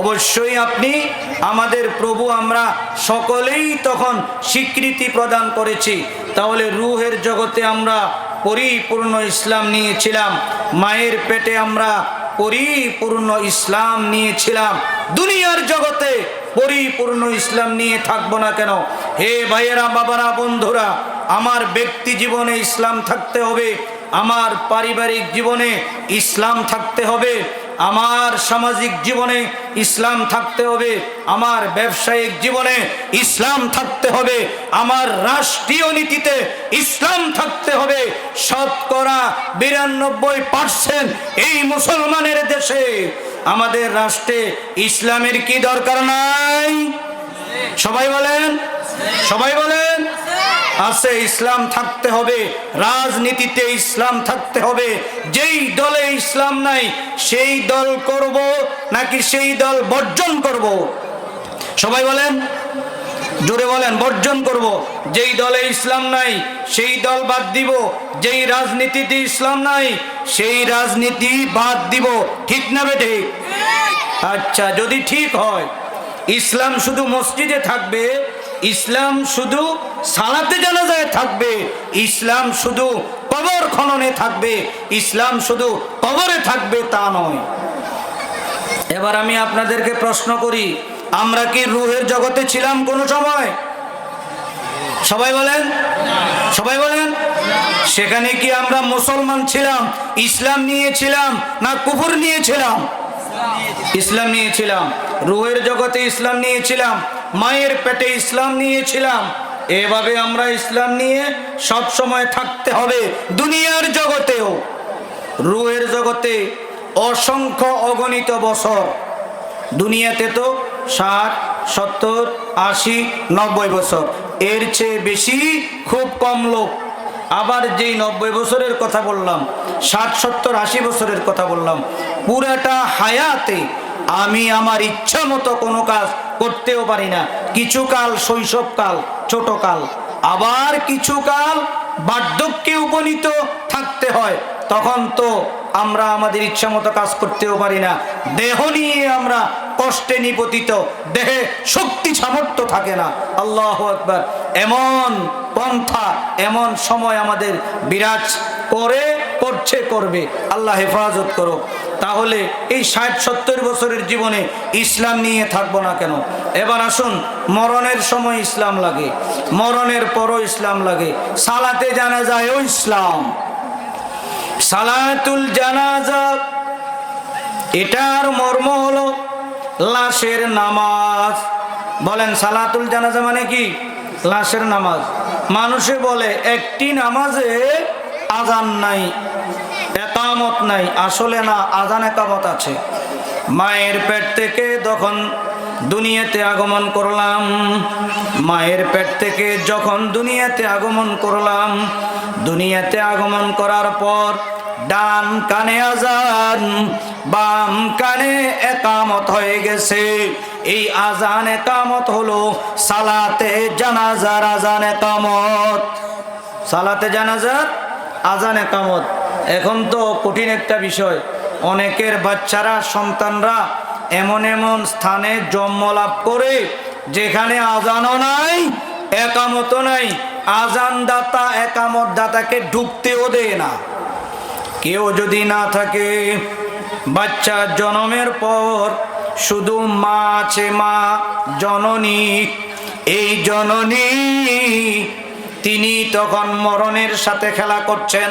অবশ্যই আপনি আমাদের প্রভু। আমরা সকলেই তখন স্বীকৃতি প্রদান করেছি। তাহলে রুহের জগতে আমরা পরিপূর্ণ ইসলাম নিয়েছিলাম, মায়ের পেটে আমরা পরিপূর্ণ ইসলাম নিয়েছিলাম, দুনিয়ার জগতে পরিপূর্ণ ইসলাম নিয়ে থাকবো না কেন? হে ভাইয়েরা, বাবারা, বন্ধুরা, আমার ব্যক্তি জীবনে ইসলাম থাকতে হবে, আমার পারিবারিক জীবনে ইসলাম থাকতে হবে, আমার সামাজিক জীবনে ইসলাম থাকতে হবে, আমার ব্যবসায়িক জীবনে ইসলাম থাকতে হবে, আমার রাষ্ট্রীয় নীতিতে ইসলাম থাকতে হবে। শতকরা 92% এই মুসলমানের দেশে, আমাদের রাষ্ট্রে ইসলামের কি দরকার নাই? সবাই বলেন, সবাই বলেন। আছে, ইসলাম থাকতে হবে। রাজনীতিতে ইসলাম থাকতে হবে। যেই দলে ইসলাম নাই সেই দল করব নাকি সেই দল বর্জন করব? সবাই বলেন, জোরে বলেন, বর্জন করব। যেই দলে ইসলাম নাই সেই দল বাদ দিব, যেই রাজনীতিতে ইসলাম নাই সেই রাজনীতি বাদ দিব। ঠিক না বেঠে? আচ্ছা, যদি ঠিক হয়, ইসলাম শুধু মসজিদে থাকবে, ইসলাম শুধু সালাতে জানাজায় থাকবে, ইসলাম শুধু কবর খননে থাকবে, ইসলাম শুধু কবরে থাকবে, তা নয়। এবার আমি আপনাদেরকে প্রশ্ন করি, আমরা কি রুহের জগতে ছিলাম কোনো সময়? সবাই বলেন, সবাই বলেন। সেখানে কি আমরা মুসলমান ছিলাম, ইসলাম নিয়েছিলাম না কুফর নিয়েছিলাম? ইসলাম নিয়েছিলাম। রুহের জগতে ইসলাম নিয়েছিলাম, মায়ের পেটে ইসলাম নিয়েছিলাম। এভাবে আমরা ইসলাম নিয়ে সব সময় থাকতে হবে। দুনিয়ার জগতেও, রুহের জগতে অসংখ্য অগণিত বছর, দুনিয়াতে তো 60, 70, 80, 90 বছর, এর চেয়ে বেশি খুব কম লোক। আবার যেই 90 বছরের কথা বললাম, 60, 70, 80 বছরের কথা বললাম, পুরাটা হায়াতে আমি আমার ইচ্ছা মতো কোনো কাজ করতেও পারি না। কিছু কাল শৈশবকাল, ছোট কাল, আবার কিছু কাল বার্ধক্যে উপনীত থাকতে হয়, তখন তো আমরা আমাদের ইচ্ছা মতো কাজ করতেও পারি না। দেহ নিয়ে আমরা কষ্টে নিপতিত, দেহে শক্তি সামর্থ্য থাকে না। আল্লাহু আকবার। এমন পন্থা, এমন সময় আমাদের বিরাজ করবে। আল্লাহ হেফাজত করো। তাহলে এই 60-70 বছরের জীবনে ইসলাম নিয়ে থাকবো না কেন? এবার আসুন, মরণের সময় ইসলাম লাগে, মরণের পরও ইসলাম লাগে। সালাতে জানাজায়ও ইসলাম, সালাতুল জানাজা, এটার মর্ম হলো লাশের নামাজ। বলেন, সালাতুল জানাজা মানে কি? লাশের নামাজ। মানুষে বলে একটি নামাজে আজান নাই, একামত নাই। আসলে না, আজান একামত আছে। মায়ের পেট থেকে যখন দুনিয়াতে আগমন করলাম, মায়ের পেট থেকে যখন দুনিয়াতে আগমন করলাম, দুনিয়াতে আগমন করার পর ডান কানে আজান, বাম কানে একামত হয়ে গেছে। এই আজান একামত হলো সালাতে জানাজার আজান একামত। সালাতে জানাজার আজান একামত। এখন তো কঠিন একটা বিষয়, অনেকের বাচ্চারা, সন্তানরা এমন এমন স্থানে জন্ম লাভ করে যেখানে আজানও নাই, একামতও নাই। আজান দাতা একামত দাতাকে ঢুকতেও দেয় না। কেউ যদি না থাকে, বাচ্চা জন্মের পর শুধু মা আছে, মা জননী। এই জননী তিনি তখন মরণের সাথে খেলা করছেন,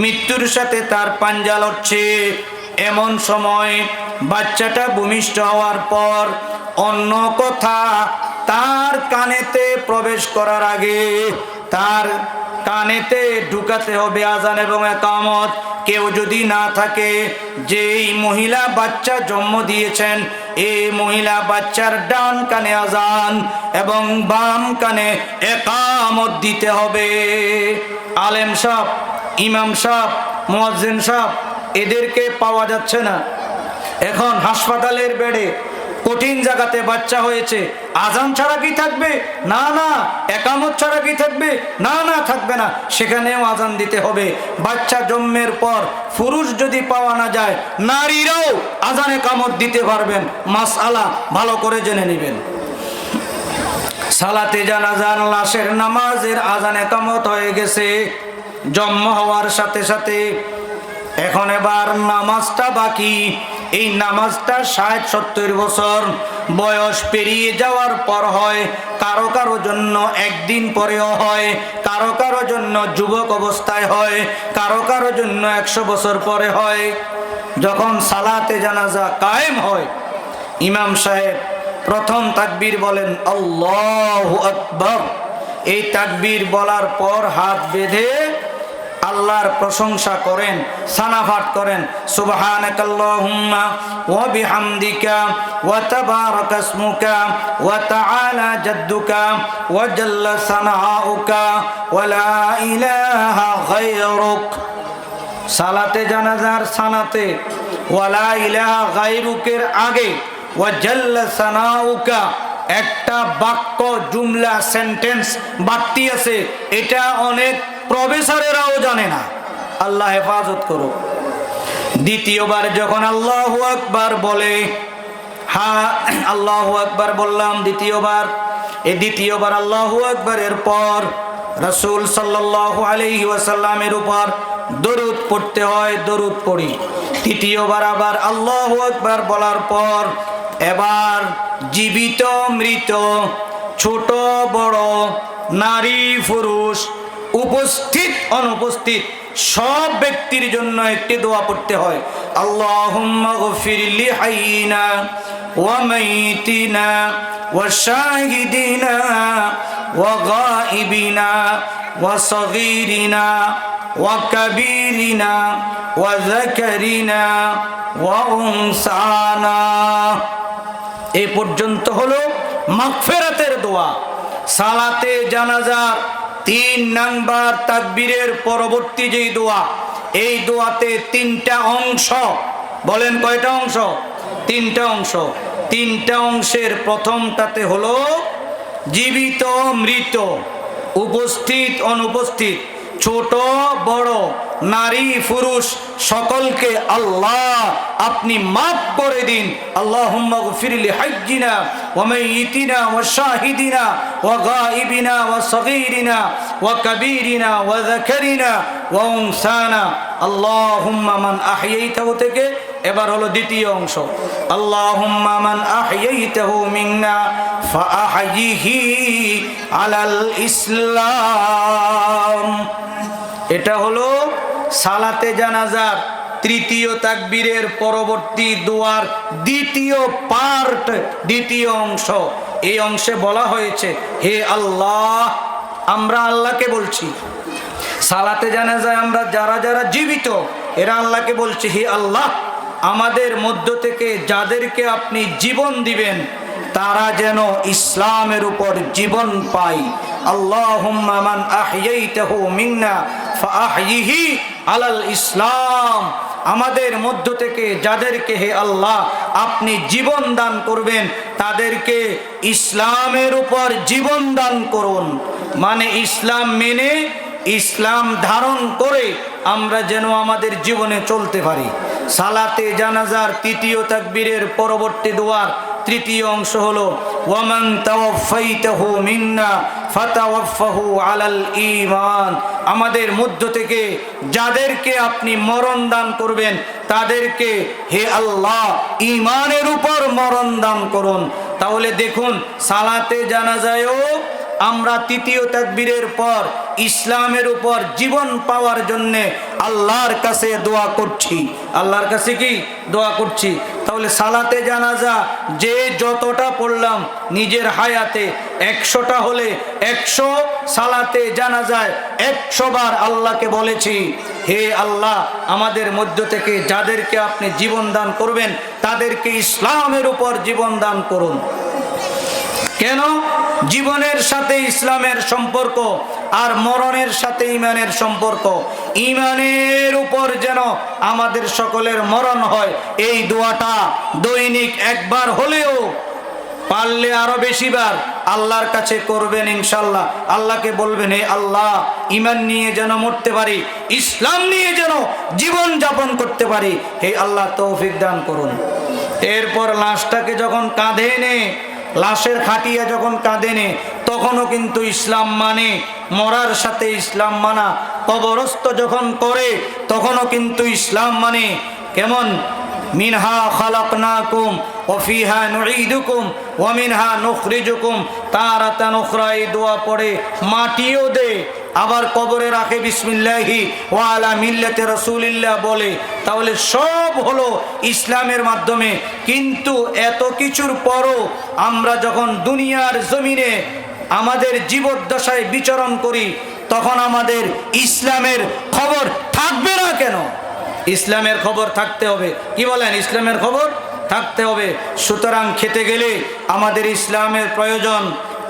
মৃত্যুর সাথে তার পাঞ্জা লড়ছে। এমন সময় বাচ্চাটা ভূমিষ্ঠ হওয়ার পর অন্য কথা তার কানেতে প্রবেশ করার আগে তার কানেতে ঢুকাতে হবে আজান এবং একামত। কেউ যদি না থাকে, যেই মহিলা বাচ্চা জন্ম দিয়েছেন, এই মহিলা বাচ্চার ডান কানে আজান এবং বাম কানে একামত দিতে হবে। আলেম সাহেব, ইমাম সাহেব, মুয়াজ্জিন সাহেব, এদেরকে পাওয়া যাচ্ছে না। এখন হাসপাতালের বেডে কঠিন জায়গাতে বাচ্চা হয়েছে, আজান ছাড়া কি থাকবে? না না। একামত ছাড়া কি থাকবে? না না, থাকবে না। সেখানেও আজান দিতে হবে। বাচ্চা জন্মের পর পুরুষ যদি পাওয়া না যায়, নারীরাও আজান একামত দিতে পারবেন। মাসআলা ভালো করে জেনে নেবেন। সালাতে জানাজার লাশের নামাজের আজান একামত হয়ে গেছে জন্ম হওয়ার সাথে সাথে। এখন এবার নামাজটা বাকি। এই নামাজটা ৬০-৭০ বছর বয়স পেরিয়ে যাওয়ার পর হয়। কারো কারো জন্য একদিন পরেও হয়, কারো কারো জন্য যুবক অবস্থায় হয়, কারো কারো জন্য ১০০ বছর পরে হয়। যখন সালাতে জানাজা কায়েম হয়, ইমাম সাহেব প্রথম তাকবীর বলেন আল্লাহু আকবার। এই তাকবীর বলার পর হাত বেঁধে আল্লাহর প্রশংসা করেন, সানাফাত করেন, সুবহানাকাল্লাহুম্মা ওয়া বিহামদিকা ওয়া তাবারাকা ইসমুকা ওয়া তাআলা জাদ্দুকা ওয়া জাল্লা সানাউকা ওয়া লা ইলাহা গায়রুক। সালাতে জানাজার সানাতে ওয়া লা ইলাহা গায়রুকের আগে ওয়া জাল্লা সানাউকা একটা বাক্য, জুমলা, সেন্টেন্স বাড়তি আছে। এটা অনেক প্রফেসরেরাও জানে না। আল্লাহ হেফাজত করুক। দ্বিতীয়বার যখন আল্লাহু আকবার বলে, হ্যাঁ আল্লাহু আকবার বললাম দ্বিতীয়বার। এই দ্বিতীয়বার আল্লাহু আকবারের পর রাসূল সাল্লাল্লাহু আলাইহি ওয়াসাল্লামের উপর দরুদ পড়তে হয়, দরুদ পড়ি। তৃতীয়বার আবার আল্লাহু আকবার বলার পর এবার জীবিত মৃত, ছোট বড়, নারী পুরুষ, উপস্থিত অনুপস্থিত সব ব্যক্তির জন্য একটি দোয়া পড়তে হয়। আল্লাহুম্মা গফির লি হাইয়িনা ওয়া মাইয়িতিনা ওয়া শাহিদিনা ওয়া গায়িবিনা ওয়া সগীরিনা ওয়া কাবীরিনা ওয়া যাকারিনা ওয়া উনসানা। এই পর্যন্ত হলো মাগফিরাতের দোয়া। সালাতে জানাজার ৩ নাম্বার তাকবীরের পরবর্তী যেই দোয়া, এই দোয়াতে ৩টা অংশ। বলেন কয়টা অংশ? ৩টা অংশ। ৩টা অংশের প্রথমটাতে হলো জীবিত মৃত, উপস্থিত অনুপস্থিত, ছোট বড়, নারী পুরুষ সকলকে আল্লাহ আপনি মাফ করে দিন। আল্লাহুম্মা গফির লি হাইয়িনা ওয়া মাইয়িতিনা ওয়া শাহিদিনা ওয়া গায়িবিনা ওয়া সগীরিনা ওয়া কাবীরিনা ওয়া যাকারিনা ওয়া উনসানা। আল্লাহুম্মা মান আহইয়াইতাহু থেকে এবার হলো দ্বিতীয় অংশ। আল্লাহুম্মা মান আহইয়াইতাহু মিন্না ফাআহইহি আলাল ইসলাম। এটা হলো সালাতে জানাজার তৃতীয় তাকবীরের পরবর্তী দোয়ার দ্বিতীয় পার্ট, দ্বিতীয় অংশ। এই অংশে বলা হয়েছে, হে আল্লাহ, আমরা আল্লাহকে বলছি সালাতে জানাজায় আমরা যারা যারা জীবিত এরা আল্লাহকে বলছি, হে আল্লাহ, আমাদের মধ্য থেকে যাদেরকে আপনি জীবন দিবেন তারা যেন ইসলামের উপর জীবন পায়। আল্লাহুম্মা মান আহইয়াইতাহু মিন্না ফাআহইহি আলাল ইসলাম। আমাদের মধ্য থেকে যাদেরকে হে আল্লাহ আপনি জীবন দান করবেন তাদেরকে ইসলামের উপর জীবন দান করুন। মানে ইসলাম মেনে, ইসলাম ধারণ করে আমরা যেন আমাদের জীবনে চলতে পারি। সালাতে জানাজার তৃতীয় তাকবীরের পরবর্তী দোয়ার তৃতীয় অংশ হলো ওয়ামান তাওয়াফাইতাহু মিন্না ফাতাওয়াফাহু আলাল ঈমান। আমাদের মধ্য থেকে যাদেরকে আপনি মরণ দান করবেন তাদেরকে হে আল্লাহ ঈমানের উপর মরণ দান করুন। তাহলে দেখুন সালাতে জানাজায়ও আমরা তৃতীয় তাকবীরের পর ইসলামের উপর জীবন পাওয়ার জন্যে আল্লাহর কাছে দোয়া করছি। আল্লাহর কাছে কি দোয়া করছি? তাহলে সালাতে জানাজা যে যতটা পড়লাম নিজের হায়াতে ১০০টা হলে ১০০ সালাতে জানাজায় ১০০ বার আল্লাহকে বলেছি, হে আল্লাহ, আমাদের মধ্য থেকে যাদেরকে আপনি জীবন দান করবেন তাদেরকে ইসলামের উপর জীবন দান করুন। কেন? জীবনের সাথে ইসলামের সম্পর্ক আর মরণের সাথে ইমানের সম্পর্ক। ইমানের উপর যেন আমাদের সকলের মরণ হয়, এই দোয়াটা দৈনিক একবার হলেও, পারলে আরো বেশিবার আল্লাহর কাছে করবেন ইনশাল্লাহ। আল্লাহকে বলবেন, হে আল্লাহ, ঈমান নিয়ে যেন মরতে পারি, ইসলাম নিয়ে যেন জীবন যাপন করতে পারি, হে আল্লাহ তৌফিক দান করুন। এরপর লাশটাকে যখন কাঁধে নে, লাশের খাটিয়া যখন কাঁধে নে, তখনও কিন্তু ইসলাম মানে, মরার সাথে ইসলাম মানা। কবরস্থ যখন করে তখনও কিন্তু ইসলাম মানে। কেমন? মিনহা খালাকনাকুম ওয়া ফিহা নুঈদুকুম ওয়া মিনহা নুখরিজুকুম তারাতান উখরা। এই দোয়া পড়ে মাটিও দে, আবার কবরে রাখে বিসমিল্লাহি ওয়া আলা মিল্লাতি রাসূলিল্লাহ বলে। তাহলে সব হলো ইসলামের মাধ্যমে। কিন্তু এত কিছুর পরও আমরা যখন দুনিয়ার জমিনে আমাদের জীবদ্দশায় বিচরণ করি, তখন আমাদের ইসলামের খবর থাকবে না কেন? ইসলামের খবর থাকতে হবে। কি বলেন? ইসলামের খবর থাকতে হবে। সুতরাং খেতে গেলে আমাদের ইসলামের প্রয়োজন,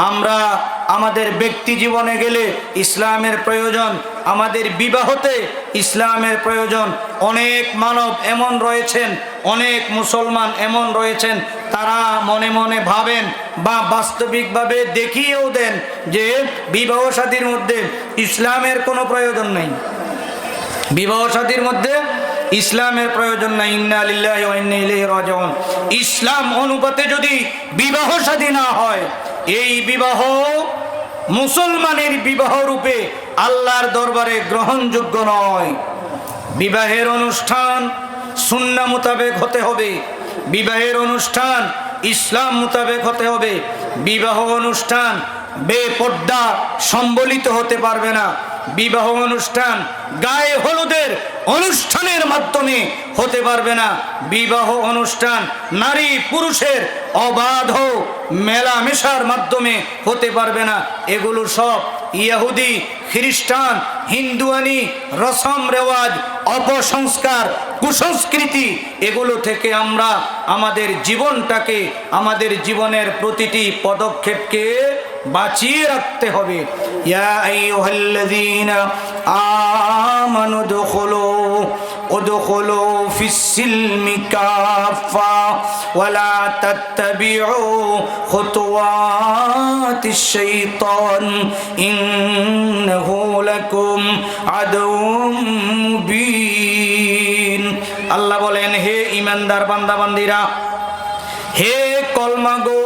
আমরা আমাদের ব্যক্তি জীবনে গেলে ইসলামের প্রয়োজন, আমাদের বিবাহতে ইসলামের প্রয়োজন। অনেক মানব এমন রয়েছেন, অনেক মুসলমান এমন রয়েছেন, তারা মনে মনে ভাবেন বা বাস্তবিকভাবে দেখিয়েও দেন যে বিবাহ শাদীর মধ্যে ইসলামের কোনো প্রয়োজন নেই, বিবাহ শাদীর মধ্যে ইসলামের প্রয়োজন নাই। ইন্না লিল্লাহি ওয়া ইন্না ইলাইহি রাজিউন। ইসলাম অনুপাতে যদি বিবাহ শাদী না হয়, এই বিবাহ মুসলমানের বিবাহ রূপে আল্লাহর দরবারে গ্রহণযোগ্য নয়। বিবাহের অনুষ্ঠান সুন্নাহ মোতাবেক হতে হবে, বিবাহের অনুষ্ঠান ইসলাম মোতাবেক হতে হবে। বিবাহ অনুষ্ঠান বেপর্দা সম্বলিত হতে পারবে না। বিবাহ অনুষ্ঠান গায়ে হলুদের অনুষ্ঠানের মাধ্যমে হতে পারবে না। বিবাহ অনুষ্ঠান নারী পুরুষের অবাধ মেলামেশার মাধ্যমে হতে পারবে না। এগুলো সব ইহুদি, খ্রিস্টান, হিন্দুয়ানি রসম রেওয়াজ, অপসংস্কার, কুসংস্কৃতি, এগুলো থেকে আমরা আমাদের জীবনটাকে, আমাদের জীবনের প্রতিটি পদক্ষেপকে বাঁচিয়ে রাখতে হবে। ইয়া আইয়ুহাল্লাযীনা আমানু উদখুলু ফিস-সিলমি কাফা ওয়া লা তাত্তাবিউ খুতুওয়াতিশ শাইতান ইন্নাহু লাকুম আদুউম মুবিন। আল্লাহ বলেন, হে ঈমানদার বান্দা বান্দীরা, হে কলমা গো,